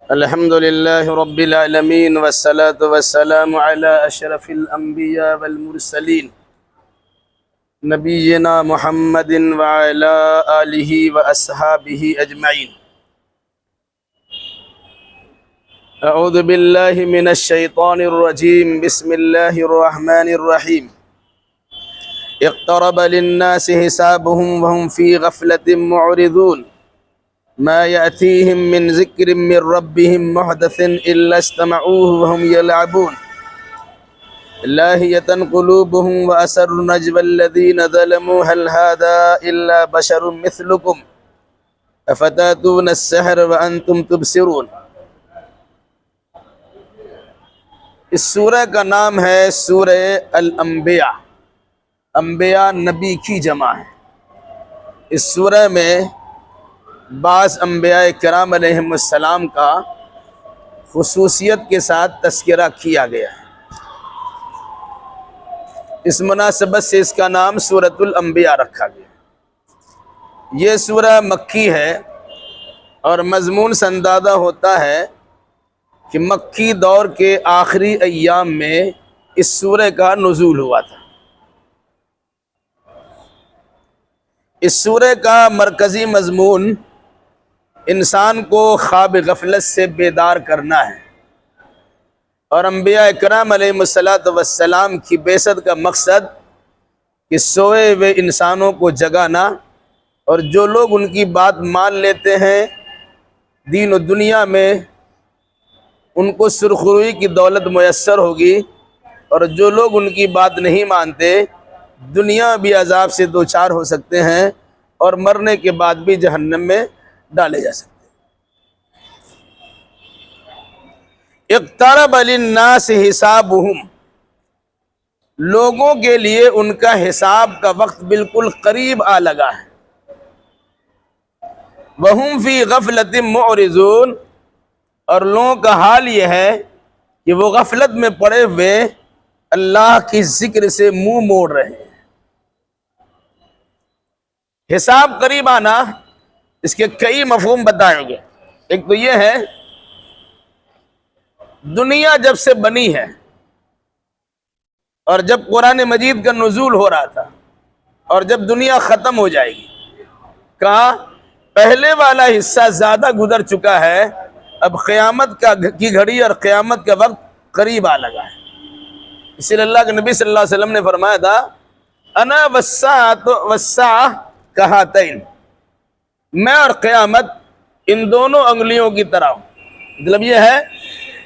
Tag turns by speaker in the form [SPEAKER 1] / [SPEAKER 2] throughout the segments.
[SPEAKER 1] الحمد لله رب العالمين والصلاة والسلام على أشرف الأنبياء والمرسلين نبينا محمد وعلى آله وأصحابه أجمعين. أعوذ بالله من الشيطان الرجيم. بسم الله الرحمن الرحيم. اقترب للناس حسابهم وهم في غفلة معرضون ما يأتيهم من ذكر من ربهم محدث إلا استمعوه وهم يلعبون لاهية قلوبهم وأسروا النجوى الذين ظلموا هل هذا إلا بشر مثلكم أفتأتون السحر وأنتم تبصرون. اس سورہ کا نام ہے سورہ الانبیاء. انبیاء نبی کی جمع ہے. اس سورہ میں بعض انبیاء کرام علیہم السلام کا خصوصیت کے ساتھ تذکرہ کیا گیا ہے. اس مناسبت سے اس کا نام سورۃ الانبیاء رکھا گیا. یہ سورہ مکی ہے اور مضمون سے اندازہ ہوتا ہے کہ مکی دور کے آخری ایام میں اس سورہ کا نزول ہوا تھا. اس سورہ کا مرکزی مضمون انسان کو خواب غفلت سے بیدار کرنا ہے، اور انبیاء اکرام علیہ السلام کی بعثت کا مقصد کہ سوئے ہوئے انسانوں کو جگانا، اور جو لوگ ان کی بات مان لیتے ہیں دین و دنیا میں ان کو سرخروئی کی دولت میسر ہوگی، اور جو لوگ ان کی بات نہیں مانتے دنیا بھی عذاب سے دوچار ہو سکتے ہیں اور مرنے کے بعد بھی جہنم میں ڈالے جا سکتے ہیں. اقترب للناس حسابهم، لوگوں کے لیے ان کا حساب کا وقت بالکل قریب آ لگا ہے. وهم فی غفلۃ معرضون، اور لوگوں کا حال یہ ہے کہ وہ غفلت میں پڑے ہوئے اللہ کی ذکر سے منہ موڑ رہے ہیں. حساب قریب آنا، اس کے کئی مفہوم بتائیں گے. ایک تو یہ ہے دنیا جب سے بنی ہے اور جب قرآن مجید کا نزول ہو رہا تھا اور جب دنیا ختم ہو جائے گی، کہا پہلے والا حصہ زیادہ گزر چکا ہے، اب قیامت کی گھڑی اور قیامت کا وقت قریب آ لگا ہے. اسی لیے اللہ کے نبی صلی اللہ علیہ وسلم نے فرمایا تھا انا والساعۃ کہاتین، میں اور قیامت ان دونوں انگلیوں کی طرح ہوں. مطلب یہ ہے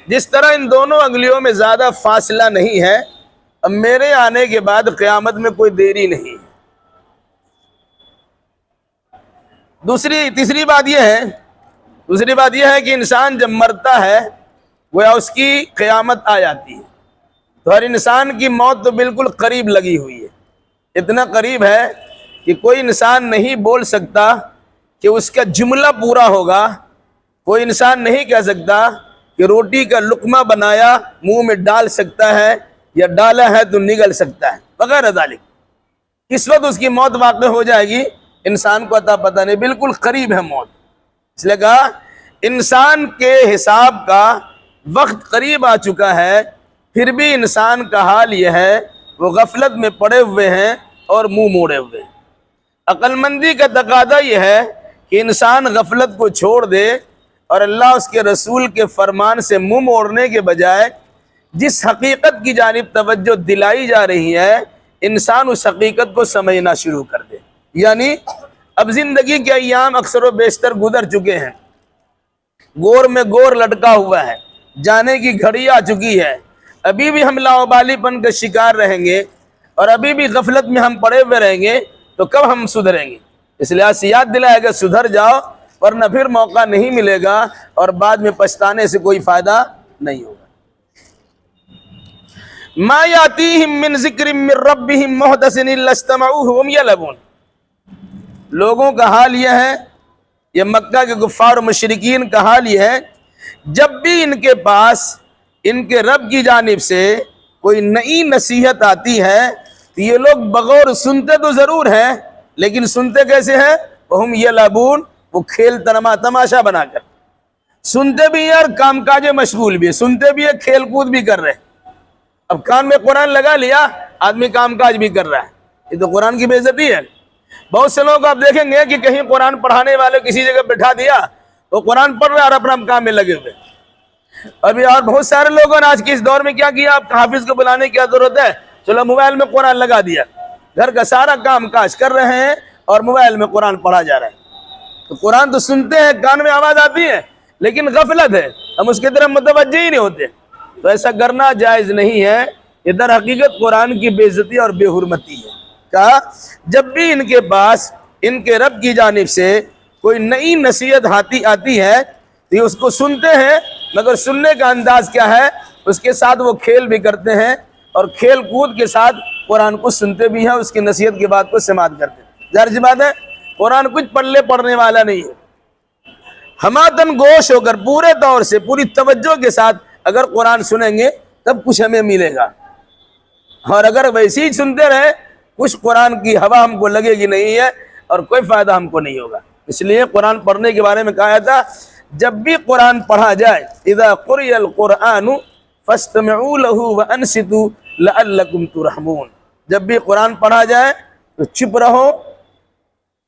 [SPEAKER 1] جس طرح ان دونوں انگلیوں میں زیادہ فاصلہ نہیں ہے، اب میرے آنے کے بعد قیامت میں کوئی دیری نہیں ہے. تیسری بات یہ ہے کہ انسان جب مرتا ہے گویا اس کی قیامت آ جاتی ہے. تو ہر انسان کی موت تو بالکل قریب لگی ہوئی ہے. اتنا قریب ہے کہ کوئی انسان نہیں بول سکتا کہ اس کا جملہ پورا ہوگا. کوئی انسان نہیں کہہ سکتا کہ روٹی کا لقمہ بنایا منہ میں ڈال سکتا ہے یا ڈالا ہے تو نگل سکتا ہے وغیرہ ذالک. کس وقت اس کی موت واقع ہو جائے گی انسان کو عطا پتہ نہیں، بالکل قریب ہے موت. اس لیے کہا انسان کے حساب کا وقت قریب آ چکا ہے، پھر بھی انسان کا حال یہ ہے وہ غفلت میں پڑے ہوئے ہیں اور منہ موڑے ہوئے ہیں. عقل مندی کا تقاضا یہ ہے کہ انسان غفلت کو چھوڑ دے اور اللہ اس کے رسول کے فرمان سے منہ موڑنے کے بجائے جس حقیقت کی جانب توجہ دلائی جا رہی ہے انسان اس حقیقت کو سمجھنا شروع کر دے. یعنی اب زندگی کے ایام اکثر و بیشتر گزر چکے ہیں، گور میں گور لٹکا ہوا ہے، جانے کی گھڑی آ چکی ہے. ابھی بھی ہم لاوبالی پن کا شکار رہیں گے اور ابھی بھی غفلت میں ہم پڑے ہوئے رہیں گے تو کب ہم سدھریں گے؟ اس لیے یاد دلائے گا سدھر جاؤ، ورنہ پھر موقع نہیں ملے گا اور بعد میں پچھتانے سے کوئی فائدہ نہیں ہوگا. ما یاتیہم من ذکر من ربہم محدث الا استمعوہ وہم یلعبون. لوگوں کا حال یہ ہے، یہ مکہ کے کفار و مشرکین کا حال یہ ہے، جب بھی ان کے پاس ان کے رب کی جانب سے کوئی نئی نصیحت آتی ہے تو یہ لوگ بغور سنتے تو ضرور ہیں، لیکن سنتے کیسے ہیں؟ وہم یلعبون، وہ کھیل تماشا بنا کر سنتے بھی ہیں اور کام کاج میں مشغول بھی ہے، سنتے بھی ہے، کھیل کود بھی کر رہے ہیں۔ اب کان میں قرآن لگا لیا، آدمی کام کاج بھی کر رہا ہے، یہ تو قرآن کی بے عزتی ہے۔ بہت سے لوگ آپ دیکھیں گے کہ کہیں قرآن پڑھانے والے کسی جگہ بٹھا دیا تو قرآن پڑھ رہا ہے اور اپنا کام میں لگے ہوئے۔ ابھی اور بہت سارے لوگوں نے آج کے اس دور میں کیا کیا، آپ حافظ کو بلانے کی کیا ضرورت ہے، چلو موبائل میں قرآن لگا دیا، گھر کا سارا کام کاج کر رہے ہیں اور موبائل میں قرآن پڑھا جا رہا ہے۔ تو قرآن تو سنتے ہیں، کان میں آواز آتی ہے، لیکن غفلت ہے، ہم اس کی طرف متوجہ ہی نہیں ہوتے۔ تو ایسا کرنا جائز نہیں ہے، یہ در حقیقت قرآن کی بے عزتی اور بے حرمتی ہے۔ کہا جب بھی ان کے پاس ان کے رب کی جانب سے کوئی نئی نصیحت آتی ہے تو یہ اس کو سنتے ہیں، مگر سننے کا انداز کیا ہے، اس کے ساتھ وہ کھیل بھی کرتے ہیں اور کھیل کود کے ساتھ قرآن کو سنتے بھی ہیں، اس کی نصیحت کی بات کو سماعت کرتے ہیں۔ ظاہر سی بات ہے قرآن کچھ پلے پڑھنے والا نہیں ہے۔ ہماتن گوش ہو کر پورے طور سے پوری توجہ کے ساتھ اگر قرآن سنیں گے تب کچھ ہمیں ملے گا، اور اگر ویسے ہی سنتے رہے کچھ قرآن کی ہوا ہم کو لگے گی نہیں ہے اور کوئی فائدہ ہم کو نہیں ہوگا۔ اس لیے قرآن پڑھنے کے بارے میں کہا تھا جب بھی قرآن پڑھا جائے اذا قرئ القرآن فاستمعوا له وانصتوا لعلکم ترحمون، جب بھی قرآن پڑھا جائے تو چپ رہو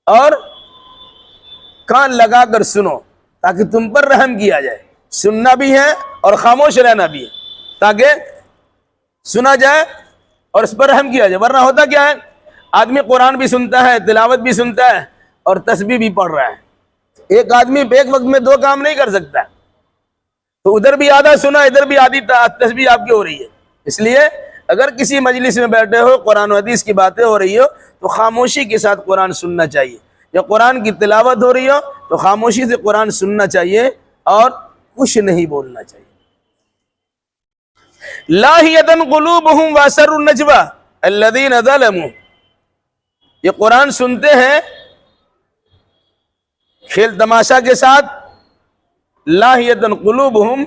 [SPEAKER 1] اور کان لگا کر سنو تاکہ تم پر رحم کیا جائے۔ سننا بھی ہے اور خاموش رہنا بھی ہے تاکہ سنا جائے اور اس پر رحم کیا جائے۔ ورنہ ہوتا کیا ہے، آدمی قرآن بھی سنتا ہے، تلاوت بھی سنتا ہے اور تسبیح بھی پڑھ رہا ہے۔ ایک آدمی ایک وقت میں دو کام نہیں کر سکتا، تو ادھر بھی آدھا سنا، ادھر بھی آدھی تسبیح آپ کی ہو رہی ہے۔ اس لیے اگر کسی مجلس میں بیٹھے ہو، قرآن و حدیث کی باتیں ہو رہی ہو تو خاموشی کے ساتھ قرآن سننا چاہیے، یا قرآن کی تلاوت ہو رہی ہو تو خاموشی سے قرآن سننا چاہیے اور کچھ نہیں بولنا چاہیے۔ لاہیۃ قلوبہم واسروا النجوی الذین ظلموا، یہ قرآن سنتے ہیں کھیل تماشا کے ساتھ، لاہیۃ قلوبہم،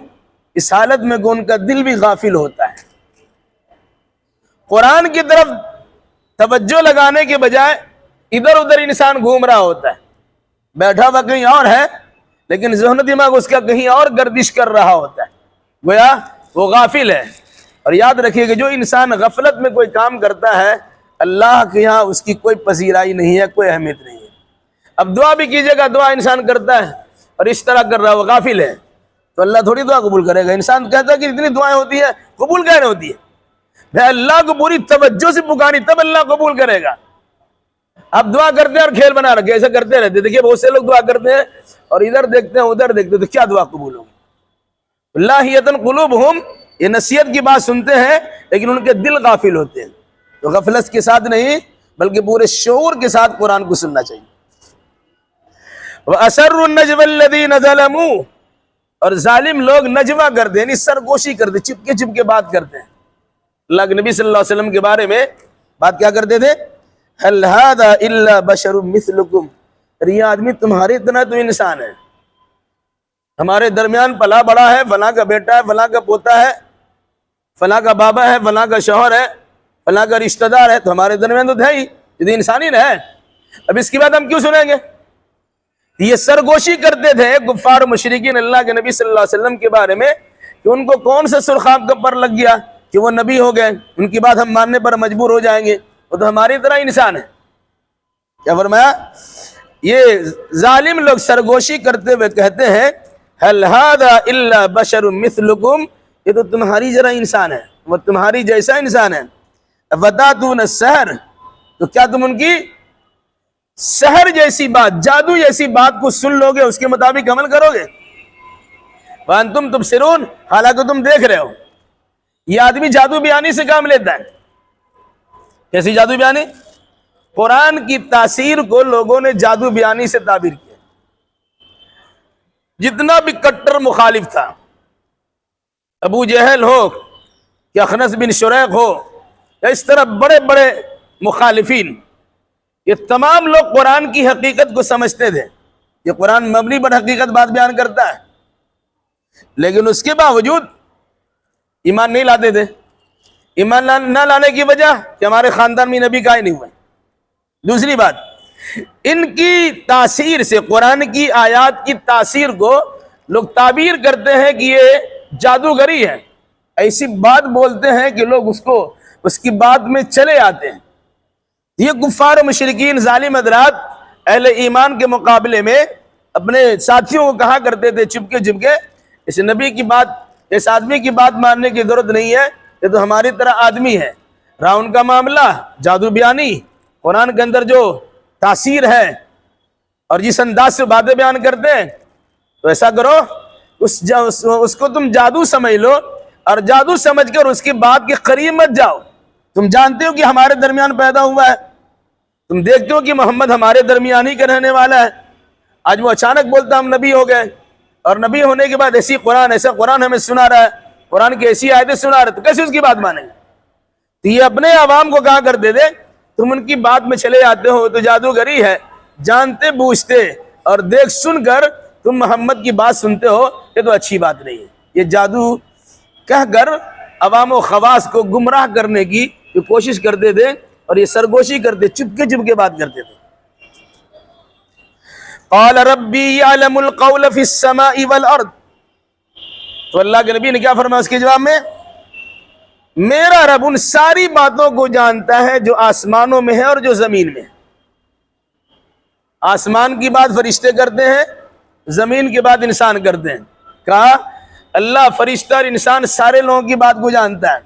[SPEAKER 1] اس حالت میں کہ ان کا دل بھی غافل ہوتا ہے، قرآن کی طرف توجہ لگانے کے بجائے ادھر ادھر انسان گھوم رہا ہوتا ہے، بیٹھا ہوا کہیں اور ہے لیکن ذہن دماغ اس کا کہیں اور گردش کر رہا ہوتا ہے، گویا وہ غافل ہے۔ اور یاد رکھیے کہ جو انسان غفلت میں کوئی کام کرتا ہے اللہ کے یہاں اس کی کوئی پذیرائی نہیں ہے، کوئی اہمیت نہیں ہے۔ اب دعا بھی کیجیے گا، دعا انسان کرتا ہے اور اس طرح کر رہا ہے، وہ غافل ہے تو اللہ تھوڑی دعا قبول کرے گا۔ انسان کہتا ہے کہ اتنی دعائیں ہوتی ہیں، قبول کیسے ہوتی ہے؟ بھائی اللہ کو پوری توجہ سے پکاری تب اللہ قبول کرے گا۔ اب دعا کرتے ہیں اور کھیل بنا رکھے، ایسا کرتے رہتے۔ دیکھیے بہت سے لوگ دعا کرتے ہیں اور ادھر دیکھتے ہیں ادھر دیکھتے ہیں، تو کیا دعا قبول ہوگی؟ لاہیۃ قلوبہم، یہ نصیحت کی بات سنتے ہیں لیکن ان کے دل غافل ہوتے ہیں، تو غفلت کے ساتھ نہیں بلکہ پورے شعور کے ساتھ قرآن کو سننا چاہیے۔ وَأَسَرُّوا النَّجْوَى الَّذِينَ ظَلَمُوا، اور ظالم لوگ نجوہ کرتے ہیں، یعنی سرگوشی کرتے، چپکے چپکے بات کرتے ہیں۔ اللہ کے نبی صلی اللہ علیہ وسلم کے بارے میں بات کیا کرتے تھے؟ هَلْ هَذَا إِلَّا بَشَرٌ مِثْلُكُمْ، یہ آدمی تمہارے اتنا تو انسان ہے، ہمارے درمیان پلا بڑا ہے، فلاں کا بیٹا ہے، فلاں کا پوتا ہے، فلاں کا بابا ہے، فلاں کا شوہر ہے، فلاں کا رشتہ دار ہے، تو ہمارے درمیان تو ہے ہی، یہ انسان ہی نہ ہے۔ اب اس کی بات ہم کیوں سنیں گے؟ یہ سرگوشی کرتے تھے کفار مشرکین اللہ کے نبی صلی اللہ علیہ وسلم کے بارے میں کہ ان کو کون سا سرخاب کا پر لگ گیا کہ وہ نبی ہو گئے، ان کی بات ہم ماننے پر مجبور ہو جائیں گے، وہ تو ہماری طرح انسان ہے۔ کیا فرمایا؟ یہ ظالم لوگ سرگوشی کرتے ہوئے کہتے ہیں هَلْ هَذَا إِلَّا بَشَرٌ مِثْلُكُمْ، یہ تو تمہاری جرا انسان ہے، وہ تمہاری جیسا انسان ہے۔ وَتَأْتُونَ السَّحْرَ، تو کیا تم ان کی سحر جیسی بات، جادو جیسی بات کو سن لو گے، اس کے مطابق عمل کرو گے؟ وَأَنْتُمْ تُبْصِرُونَ، حالانکہ تم دیکھ رہے ہو۔ یہ آدمی جادو بیانی سے کام لیتا ہے۔ کیسی جادو بیانی؟ قرآن کی تاثیر کو لوگوں نے جادو بیانی سے تعبیر کیا۔ جتنا بھی کٹر مخالف تھا، ابو جہل ہو یا اخنس بن شریق ہو یا اس طرح بڑے بڑے مخالفین، یہ تمام لوگ قرآن کی حقیقت کو سمجھتے تھے، یہ قرآن مبنی پر حقیقت بات بیان کرتا ہے، لیکن اس کے باوجود ایمان نہیں لاتے تھے۔ ایمان نہ لانے کی وجہ کہ ہمارے خاندان میں نبی کا ہی نہیں ہوئے۔ دوسری بات، ان کی تاثیر سے، قرآن کی آیات کی تاثیر کو لوگ تعبیر کرتے ہیں کہ یہ جادوگری ہے، ایسی بات بولتے ہیں کہ لوگ اس کی بات میں چلے آتے ہیں۔ یہ کفار و مشرکین ظالم حضرات اہل ایمان کے مقابلے میں اپنے ساتھیوں کو کہا کرتے تھے چپکے چپکے، اس نبی کی بات، اس آدمی کی بات ماننے کی ضرورت نہیں ہے، یہ تو ہماری طرح آدمی ہے۔ رہا ان کا معاملہ جادو بیانی، قرآن کے اندر جو تاثیر ہے اور جس انداز سے باتیں بیان کرتے ہیں، تو ایسا کرو اس کو تم جادو سمجھ لو، اور جادو سمجھ کر اس کی بات کے قریب مت جاؤ۔ تم جانتے ہو کہ ہمارے درمیان پیدا ہوا ہے، تم دیکھتے ہو کہ محمد ہمارے درمیان ہی کا رہنے والا ہے، آج وہ اچانک بولتا ہم نبی ہو گئے، اور نبی ہونے کے بعد ایسا قرآن ہمیں سنا رہا ہے، قرآن کی ایسی آیتیں سنا رہا ہے، تو کیسے اس کی بات مانیں گے؟ تو یہ اپنے عوام کو کہا کرتے تھے تم ان کی بات میں چلے جاتے ہو تو جادوگری ہے، جانتے بوجھتے اور دیکھ سن کر تم محمد کی بات سنتے ہو، یہ تو اچھی بات نہیں ہے۔ یہ جادو کہہ کر عوام و خواص کو گمراہ کرنے کی کوشش کرتے تھے، اور یہ سرگوشی کرتے، چپکے چپکے بات کرتے تھے۔ قال ربی یعلم القول فی السماء والارض، تو اللہ کے نبی نے کیا فرمایا اس کے جواب میں؟ میرا رب ان ساری باتوں کو جانتا ہے جو آسمانوں میں ہے اور جو زمین میں ہے۔ آسمان کی بات فرشتے کرتے ہیں، زمین کی بات انسان کرتے ہیں۔ کہا اللہ فرشتہ اور انسان سارے لوگوں کی بات کو جانتا ہے،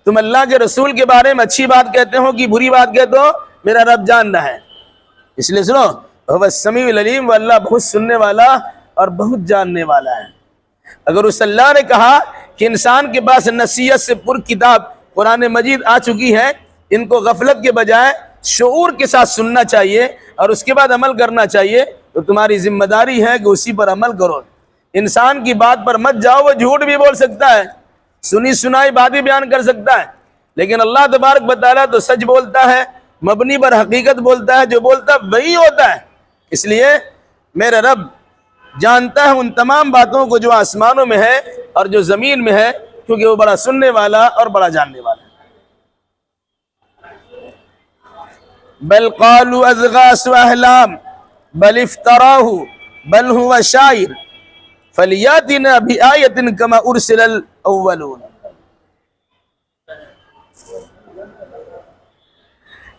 [SPEAKER 1] تم اللہ کے رسول کے بارے میں اچھی بات کہتے ہو کہ بری بات کہتے ہو، میرا رب جان رہا ہے۔ اس لیے سنو، وہ السمیع العلیم، وہ اللہ بہت سننے والا اور بہت جاننے والا ہے۔ اگر اس اللہ نے کہا کہ انسان کے پاس نصیحت سے پر کتاب قرآن مجید آ چکی ہے، ان کو غفلت کے بجائے شعور کے ساتھ سننا چاہیے اور اس کے بعد عمل کرنا چاہیے، تو تمہاری ذمہ داری ہے کہ اسی پر عمل کرو۔ انسان کی بات پر مت جاؤ، وہ جھوٹ بھی بول سکتا ہے، سنی سنائی باتیں بیان کر سکتا ہے، لیکن اللہ تبارک و تعالیٰ تو سچ بولتا ہے، مبنی پر حقیقت بولتا ہے، جو بولتا ہے وہی ہوتا ہے۔ اس لیے میرا رب جانتا ہے ان تمام باتوں کو جو آسمانوں میں ہے اور جو زمین میں ہے، کیونکہ وہ بڑا سننے والا اور بڑا جاننے والا ہے۔ بل قالوا اضغاث احلام بل افتراہ بل هو شاعر فلیاتنا بآیۃ کما ارسل الاولون۔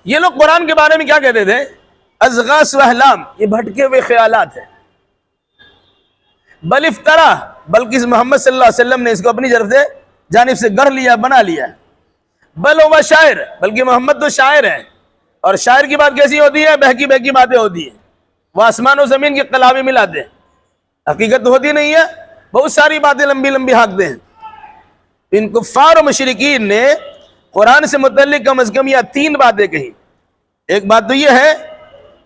[SPEAKER 1] یہ لوگ قرآن کے بارے میں کیا کہتے تھے؟ اضغاث و احلام، یہ بھٹکے ہوئے خیالات ہیں۔ بل افطرا، بلکہ محمد صلی اللہ علیہ وسلم نے اس کو اپنی جانب سے گڑھ لیا، بنا لیا۔ بل ہوا شاعر، بلکہ محمد تو شاعر ہے، اور شاعر کی بات کیسی ہوتی ہے؟ بہکی بہکی باتیں ہوتی ہیں، وہ آسمان و زمین کی قلابیں ملاتے ہیں، حقیقت تو ہوتی نہیں ہے، بہت ساری باتیں لمبی لمبی ہانکتے ہیں۔ ان کفار و مشرکین نے قرآن سے متعلق کم از کم یہ 3 باتیں کہی۔ ایک بات تو یہ ہے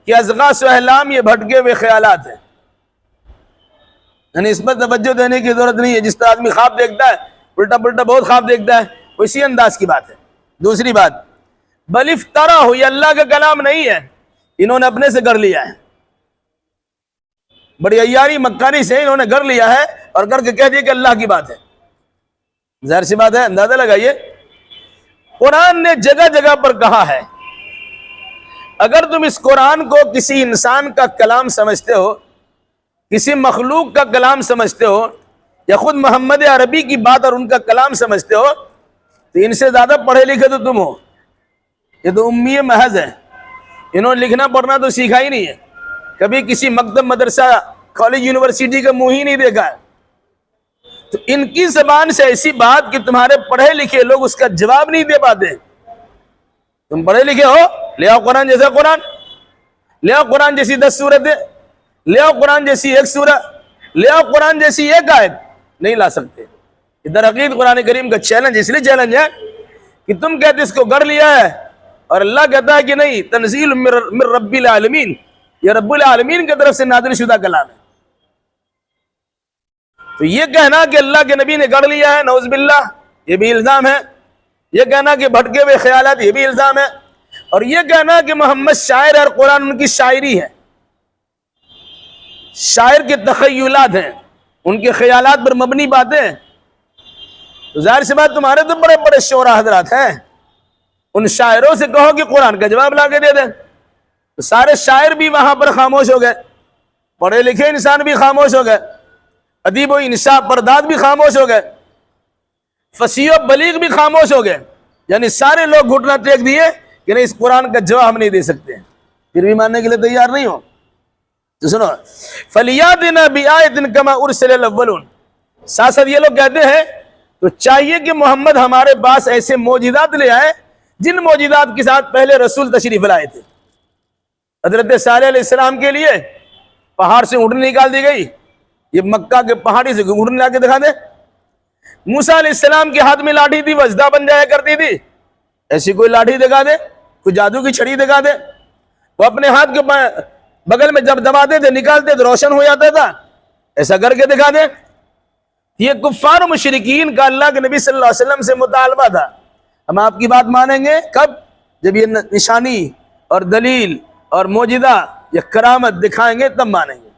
[SPEAKER 1] کہ اضغاث و احلام یہ بھٹکے ہوئے خیالات ہیں، یعنی اس پر توجہ دینے کی ضرورت نہیں ہے۔ جس طرح آدمی خواب دیکھتا ہے، الٹا پلٹا بہت خواب دیکھتا ہے، اسی انداز کی بات ہے۔ دوسری بات، بل افطرا ہو، یہ اللہ کا کلام نہیں ہے، انہوں نے اپنے سے گڑھ لیا ہے، بڑی عیاری مکاری سے انہوں نے گڑھ لیا ہے اور کر کے کہہ دیا کہ اللہ کی بات ہے۔ ظاہر سی بات ہے، اندازہ لگائیے، قرآن نے جگہ جگہ پر کہا ہے، اگر تم اس قرآن کو کسی انسان کا کلام سمجھتے ہو، کسی مخلوق کا کلام سمجھتے ہو، یا خود محمد عربی کی بات اور ان کا کلام سمجھتے ہو، تو ان سے زیادہ پڑھے لکھے تو تم ہو۔ یہ تو امی محض ہے، انہوں نے لکھنا پڑھنا تو سیکھا ہی نہیں ہے، کبھی کسی مکتب مدرسہ کالج یونیورسٹی کا منہ ہی نہیں دیکھا ہے۔ تو ان کی زبان سے ایسی بات کہ تمہارے پڑھے لکھے لوگ اس کا جواب نہیں دے پاتے۔ تم پڑھے لکھے ہو، لے آؤ قرآن جیسا قرآن، لے آؤ قرآن جیسی 10 سورتیں، لے آؤ قرآن جیسی 1 سورہ، لے آؤ قرآن جیسی 1 آیت، نہیں لا سکتے۔ در حقیقت قرآن کریم کا چیلنج اس لیے چیلنج ہے کہ تم کہتے اس کو گڑھ لیا ہے، اور اللہ کہتا ہے کہ نہیں، تنزیل من رب العالمین، یہ رب العالمین کی طرف سے نازل شدہ کلام ہے۔ تو یہ کہنا کہ اللہ کے نبی نے گڑھ لیا ہے، نعوذ باللہ، یہ بھی الزام ہے۔ یہ کہنا کہ بھٹکے ہوئے خیالات، یہ بھی الزام ہے۔ اور یہ کہنا کہ محمد شاعر اور قرآن ان کی شاعری ہے، شاعر کے تخیلات ہیں، ان کے خیالات پر مبنی باتیں ہیں، تو ظاہر سی بات تمہارے تو بڑے بڑے شعراء حضرات ہیں، ان شاعروں سے کہو کہ قرآن کا جواب لا کے دے دیں، تو سارے شاعر بھی وہاں پر خاموش ہو گئے، پڑھے لکھے انسان بھی خاموش ہو گئے۔ ادیب و انصاف پرداد بھی خاموش ہو گئے، فصیح و بلیغ بھی خاموش ہو گئے، یعنی سارے لوگ گھٹنا ٹیک دیے کہ نہیں، اس قرآن کا جواب ہم نہیں دے سکتے ہیں، پھر بھی ماننے کے لیے تیار نہیں ہو تو سنو، فَلْيَأْتِنَا بِآيَةٍ كَمَا أُرْسِلَ الْأَوَّلُونَ، ساتھ ساتھ یہ لوگ کہتے ہیں تو چاہیے کہ محمد ہمارے پاس ایسے معجزات لے آئے جن معجزات کے ساتھ پہلے رسول تشریف لائے تھے۔ حضرت صالح علیہ السلام کے لیے پہاڑ سے اونٹنی نکال دی گئی، یہ مکہ کے پہاڑی سے اونٹنی لا کے دکھا دے۔ موسیٰ علیہ السلام کے ہاتھ میں لاٹھی تھی، وہ اژدہا بن جایا کرتی تھی، ایسی کوئی لاٹھی دکھا دے، کوئی جادو کی چھڑی دکھا دے، وہ اپنے ہاتھ کے بغل میں جب دباتے تھے نکالتے تو روشن ہو جاتا تھا، ایسا کر کے دکھا دے۔ یہ کفار و مشرکین کا اللہ کے نبی صلی اللہ علیہ وسلم سے مطالبہ تھا، ہم آپ کی بات مانیں گے کب؟ جب یہ نشانی اور دلیل اور معجزہ یا کرامت دکھائیں گے تب مانیں گے۔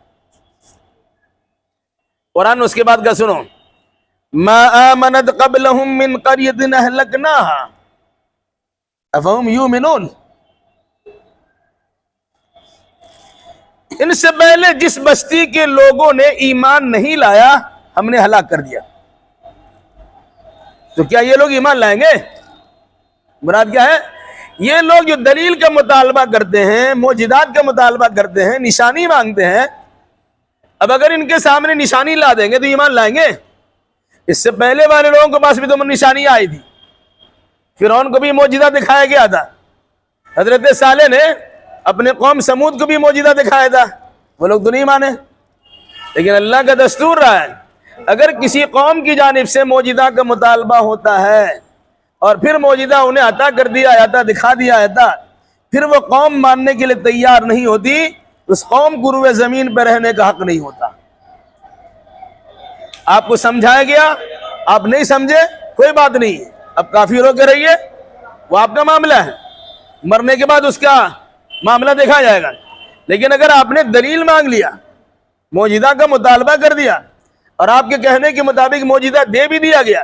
[SPEAKER 1] قرآن اس کے بعد کا سنو، ما آمنت قبلہم من قریۃ اہلکناہا افہم یؤمنون، ان سے پہلے جس بستی کے لوگوں نے ایمان نہیں لایا ہم نے ہلاک کر دیا، تو کیا یہ لوگ ایمان لائیں گے؟ مراد کیا ہے؟ یہ لوگ جو دلیل کا مطالبہ کرتے ہیں، معجزات کا مطالبہ کرتے ہیں، نشانی مانگتے ہیں، اب اگر ان کے سامنے نشانی لا دیں گے تو ایمان لائیں گے؟ اس سے پہلے والے لوگوں کے پاس بھی تو نشانی آئی تھی، فرعون کو بھی معجزہ دکھایا گیا تھا، حضرت صالح نے اپنے قوم سمود کو بھی معجزہ دکھایا تھا، وہ لوگ تو نہیں مانے۔ لیکن اللہ کا دستور رہا ہے اگر کسی قوم کی جانب سے معجزہ کا مطالبہ ہوتا ہے اور پھر معجزہ انہیں عطا کر دیا جاتا، دکھا دیا جاتا، پھر وہ قوم ماننے کے لیے تیار نہیں ہوتی، اس قوم کو روئے زمین پہ رہنے کا حق نہیں ہوتا۔ آپ کو سمجھایا گیا، آپ نہیں سمجھے، کوئی بات نہیں، اب کافی رو کے رہیے، وہ آپ کا معاملہ ہے، مرنے کے بعد اس کا معاملہ دیکھا جائے گا۔ لیکن اگر آپ نے دلیل مانگ لیا، معجزہ کا مطالبہ کر دیا اور آپ کے کہنے کے مطابق معجزہ دے بھی دیا گیا،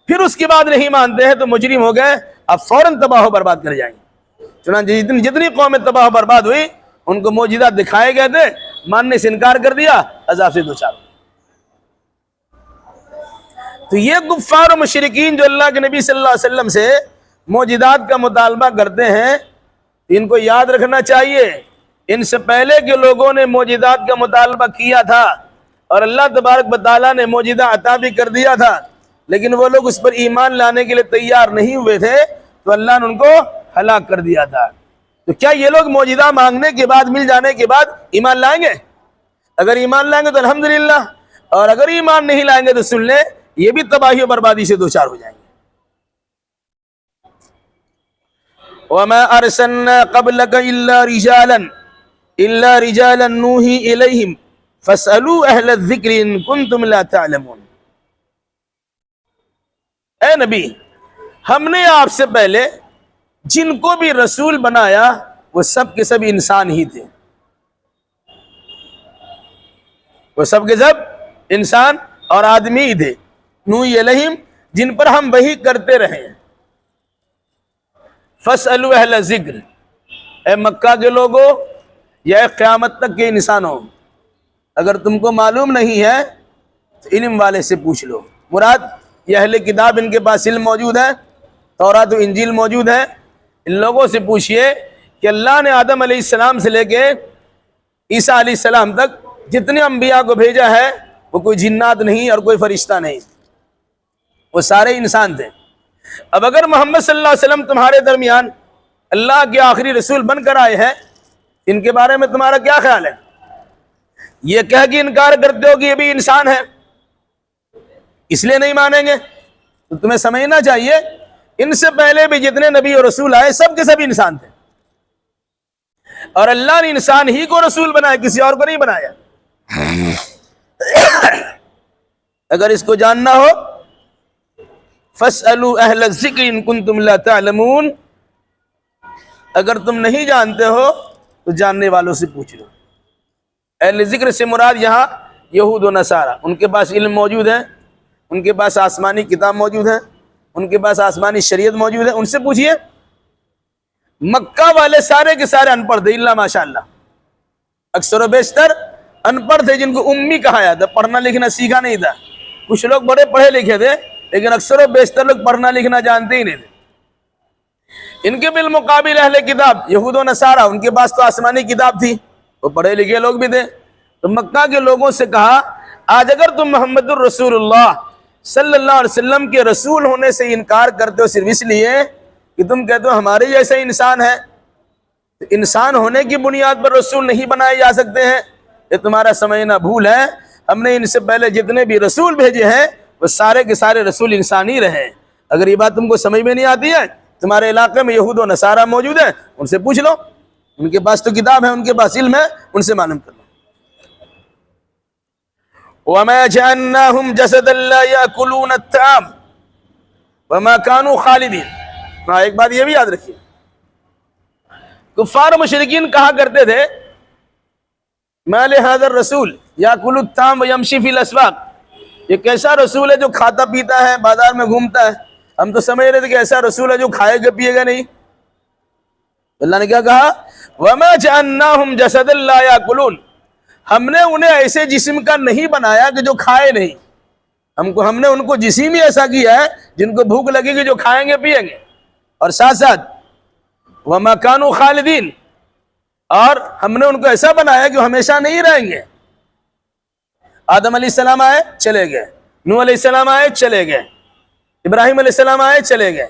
[SPEAKER 1] پھر اس کے بعد نہیں مانتے ہیں تو مجرم ہو گئے، اب فوراً تباہ و برباد کر جائیں گے۔ چنانچہ جتنی قومیں تباہ و برباد ہوئی ان کو معجزہ دکھائے گئے تھے، ماننے سے انکار کر دیا، عذاب سے دوچار ہو۔ تو یہ کفار و مشرکین جو اللہ کے نبی صلی اللہ علیہ وسلم سے معجزات کا مطالبہ کرتے ہیں، ان کو یاد رکھنا چاہیے ان سے پہلے کے لوگوں نے معجزات کا مطالبہ کیا تھا اور اللہ تبارک و تعالیٰ نے معجزہ عطا بھی کر دیا تھا، لیکن وہ لوگ اس پر ایمان لانے کے لیے تیار نہیں ہوئے تھے تو اللہ نے ان کو ہلاک کر دیا تھا۔ تو کیا یہ لوگ معجزہ مانگنے کے بعد، مل جانے کے بعد ایمان لائیں گے؟ اگر ایمان لائیں گے تو الحمدللہ، اور اگر ایمان نہیں لائیں گے تو سن لیں یہ بھی تباہی و بربادی سے دوچار ہو جائیں گے۔ وَمَا أَرْسَلْنَا قَبْلَكَ إِلَّا رِجَالًا نُوحِي إِلَيْهِمْ فَاسْأَلُوا أَهْلَ الذِّكْرِ إِن كُنتُمْ لَا تَعْلَمُونَ۔ اے نبی، ہم نے آپ سے پہلے جن کو بھی رسول بنایا وہ سب کے سب انسان ہی تھے، وہ سب کے سب انسان اور آدمی ہی تھے، نوحی علیہم، جن پر ہم وحی کرتے رہے ہیں۔ فَاسْأَلُوا أَهْلَ الذِّكْرِ، اے مکہ کے لوگوں یا اے قیامت تک کے انسانوں، اگر تم کو معلوم نہیں ہے تو علم والے سے پوچھ لو۔ مراد یہ اہل کتاب، ان کے پاس علم موجود ہے، تورات و انجیل موجود ہے، ان لوگوں سے پوچھئے کہ اللہ نے آدم علیہ السلام سے لے کے عیسیٰ علیہ السلام تک جتنے انبیاء کو بھیجا ہے وہ کوئی جنات نہیں اور کوئی فرشتہ نہیں، وہ سارے انسان تھے۔ اب اگر محمد صلی اللہ علیہ وسلم تمہارے درمیان اللہ کے آخری رسول بن کر آئے ہیں، ان کے بارے میں تمہارا کیا خیال ہے؟ یہ کہہ کے انکار کرتے ہو کہ یہ بھی انسان ہے، اس لیے نہیں مانیں گے؟ تو تمہیں سمجھنا چاہیے ان سے پہلے بھی جتنے نبی اور رسول آئے سب کے سب انسان تھے، اور اللہ نے انسان ہی کو رسول بنایا، کسی اور کو نہیں بنایا۔ اگر اس کو جاننا ہو فَاسْأَلُوا أَهْلَ الذِّكْرِ إِن كُنتُمْ لَا تَعْلَمُونَ، اگر تم نہیں جانتے ہو تو جاننے والوں سے پوچھ لو۔ اہل ذکر سے مراد یہاں یہود و نصارہ، ان کے پاس علم موجود ہے، ان کے پاس آسمانی کتاب موجود ہے، ان کے پاس آسمانی شریعت موجود ہے، ان سے پوچھئے۔ مکہ والے سارے کے سارے ان پڑھ تھے الا ماشاء اللہ، اکثر و بیشتر ان پڑھ تھے جن کو امی کہا جاتا، پڑھنا لکھنا سیکھا نہیں تھا. کچھ لوگ بڑے پڑھے لکھے تھے لیکن اکثر و بیشتر لوگ پڑھنا لکھنا جانتے ہی نہیں تھے. ان کے بالمقابل اہل کتاب یہود و نصارہ، ان کے پاس تو آسمانی کتاب تھی، وہ پڑھے لکھے لوگ بھی تھے. تو مکہ کے لوگوں سے کہا آج اگر تم محمد الرسول اللہ صلی اللہ علیہ وسلم کے رسول ہونے سے انکار کرتے ہو صرف اس لیے کہ تم کہتے ہو ہمارے جیسا انسان ہے، تو انسان ہونے کی بنیاد پر رسول نہیں بنائے جا سکتے ہیں، یہ تمہارا سمجھنا بھول ہے. ہم نے ان سے پہلے جتنے بھی رسول بھیجے ہیں وہ سارے کے سارے رسول انسان ہی رہے. اگر یہ بات تم کو سمجھ میں نہیں آتی ہے، تمہارے علاقے میں یہود و نصارہ موجود ہیں، ان سے پوچھ لو، ان کے پاس تو کتاب ہے، ان کے پاس علم ہے، ان سے معلوم کر لو. وَمَا جَعَلْنَاهُمْ جَسَدًا لَا يَأْكُلُونَ الطَّعَامَ وَمَا كَانُوا خَالِدِينَ. ہاں ایک بات یہ بھی یاد رکھیے، کفار و مشرکین کہا کرتے تھے مَا لِهَذَا الرَّسُولِ يَأْكُلُ الطَّعَامَ وَيَمْشِي فِي الْأَسْوَاقِ. یہ کیسا رسول ہے جو کھاتا پیتا ہے، بازار میں گھومتا ہے. ہم تو سمجھ رہے تھے کہ ایسا رسول ہے جو کھائے گا پیے گا نہیں. اللہ نے کیا کہا وَمَا جَعَلْنَاهُمْ جَسَدًا لَا يَأْكُلُونَ. ہم نے انہیں ایسے جسم کا نہیں بنایا کہ جو کھائے نہیں. ہم نے ان کو جسم ہی ایسا کیا ہے جن کو بھوک لگے گی جو کھائیں گے پیئیں گے، اور ساتھ ساتھ وَمَا كَانُوا خَالِدِينَ، اور ہم نے ان کو ایسا بنایا کہ وہ ہمیشہ نہیں رہیں گے. آدم علیہ السلام آئے چلے گئے، نوح علیہ السلام آئے چلے گئے، ابراہیم علیہ السلام آئے چلے گئے،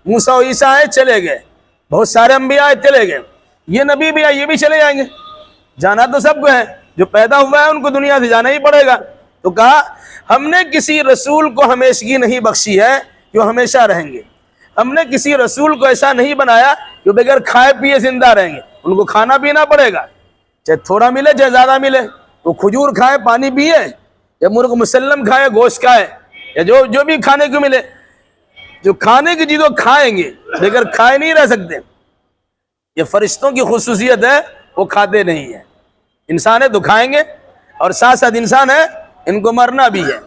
[SPEAKER 1] موسیٰ و عیسیٰ آئے چلے گئے، بہت سارے انبیاء آئے چلے گئے. یہ نبی بھی آئے، یہ بھی چلے جائیں گے. جانا تو سب کو ہے، جو پیدا ہوا ہے ان کو دنیا سے جانا ہی پڑے گا. تو کہا ہم نے کسی رسول کو ہمیشگی نہیں بخشی ہے کہ وہ ہمیشہ رہیں گے. ہم نے کسی رسول کو ایسا نہیں بنایا کہ وہ بغیر کھائے پیے زندہ رہیں گے. ان کو کھانا پینا پڑے گا، چاہے تھوڑا ملے چاہے زیادہ ملے. وہ کھجور کھائے، پانی پیے، یا مرغ مسلم کھائے، گوشت کھائے، یا جو بھی کھانے کو ملے. جو کھانے کی چیزوں کھائیں گے بغیر کھائے نہیں رہ سکتے. یہ فرشتوں کی خصوصیت ہے، وہ کھاتے نہیں ہیں. انسان ہے تو کھائیں گے، اور ساتھ ساتھ انسان ہے ان کو مرنا بھی ہے.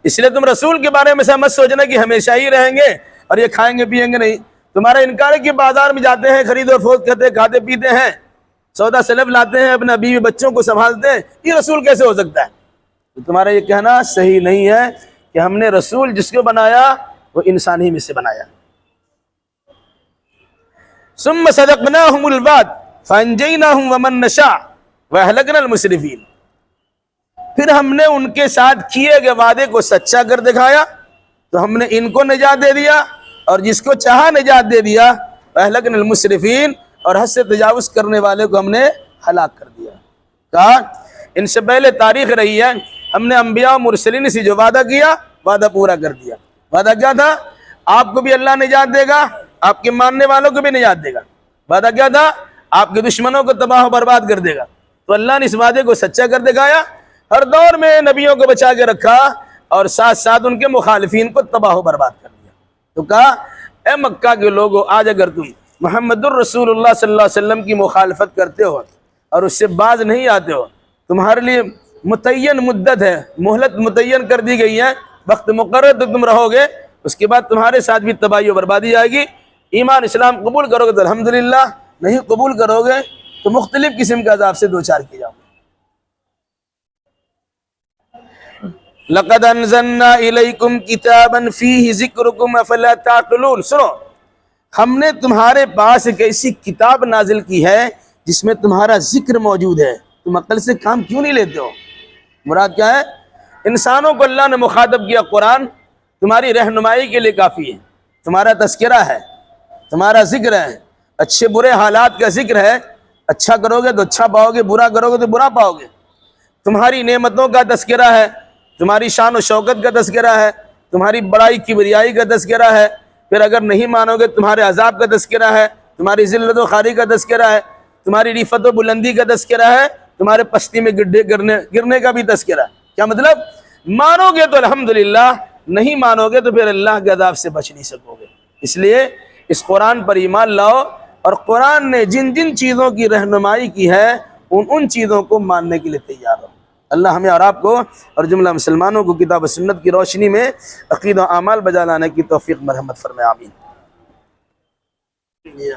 [SPEAKER 1] اس لیے تم رسول کے بارے میں سے مت سوچنا کہ ہمیشہ ہی رہیں گے اور یہ کھائیں گے پیئیں گے نہیں. تمہارا انکار ہے کہ بازار میں جاتے ہیں، خرید و فروخت کرتے ہیں، کھاتے پیتے ہیں، سودا سلب لاتے ہیں، اپنا بیوی بچوں کو سنبھالتے ہیں، یہ رسول کیسے ہو سکتا ہے؟ تو تمہارا یہ کہنا صحیح نہیں ہے کہ ہم نے رسول جس کو بنایا وہ انسان ہی میں سے بنایا. ثم صدقناہم الوعد فانجیناہم ومن نشاء واہلکنا المسرفین. پھر ہم نے ان کے ساتھ کیے گئے وعدے کو سچا کر دکھایا، تو ہم نے ان کو نجات دے دیا اور جس کو چاہا نجات دے دیا. واہلکنا المسرفین، اور حد سے تجاوز کرنے والے کو ہم نے ہلاک کر دیا. کہا ان سے پہلے تاریخ رہی ہے، ہم نے انبیاء و مرسلین سے جو وعدہ کیا وعدہ پورا کر دیا. وعدہ کیا تھا؟ آپ کو بھی اللہ نجات دے گا، آپ کے ماننے والوں کو بھی نجات دے گا. وعدہ کیا تھا؟ آپ کے دشمنوں کو تباہ و برباد کر دے گا. تو اللہ نے اس وعدے کو سچا کر دکھایا، ہر دور میں نبیوں کو بچا کے رکھا اور ساتھ ساتھ ان کے مخالفین کو تباہ و برباد کر دیا. تو کہا اے مکہ کے لوگو، آج اگر تم محمد الرسول اللہ صلی اللہ علیہ وسلم کی مخالفت کرتے ہو اور اس سے باز نہیں آتے ہو، تمہارے لیے متعین مدت ہے، مہلت متعین کر دی گئی ہے، وقت مقرر تو تم رہو گے، اس کے بعد تمہارے ساتھ بھی تباہی و بربادی آئے گی. ایمان اسلام قبول کرو گے تو الحمدللہ، نہیں قبول کرو گے تو مختلف قسم کے عذاب سے دوچار کیے جاؤ گے. لَقَدْ أَنزَلْنَا إِلَيْكُمْ كِتَابًا فِيهِ ذِكْرُكُمْ أَفَلَا تَعْقِلُونَ. سنو، ہم نے تمہارے پاس ایک ایسی کتاب نازل کی ہے جس میں تمہارا ذکر موجود ہے، تم عقل سے کام کیوں نہیں لیتے ہو؟ مراد کیا ہے؟ انسانوں کو اللہ نے مخاطب کیا، قرآن تمہاری رہنمائی کے لیے کافی ہے، تمہارا تذکرہ ہے، تمہارا ذکر ہے، اچھے برے حالات کا ذکر ہے. اچھا کرو گے تو اچھا پاؤ گے، برا کرو گے تو برا پاؤ گے. تمہاری نعمتوں کا تذکرہ ہے، تمہاری شان و شوکت کا تذکرہ ہے، تمہاری بڑائی کبریائی کا تذکرہ ہے. پھر اگر نہیں مانو گے تمہارے عذاب کا تذکرہ ہے، تمہاری ذلت و خواری کا تذکرہ ہے، تمہاری رفعت و بلندی کا تذکرہ ہے، تمہارے پستی میں گرنے کا بھی تذکرہ. کیا مطلب؟ مانو گے تو الحمدللہ، نہیں مانو گے تو پھر اللہ کے عذاب سے بچ نہیں سکو گے. اس لیے اس قرآن پر ایمان لاؤ، اور قرآن نے جن جن چیزوں کی رہنمائی کی ہے ان چیزوں کو ماننے کے لیے تیار ہو. اللہ ہمیں اور آپ کو اور جملہ مسلمانوں کو کتاب و سنت کی روشنی میں عقیدہ و اعمال بجا لانے کی توفیق مرحمت فرمائے. آمین.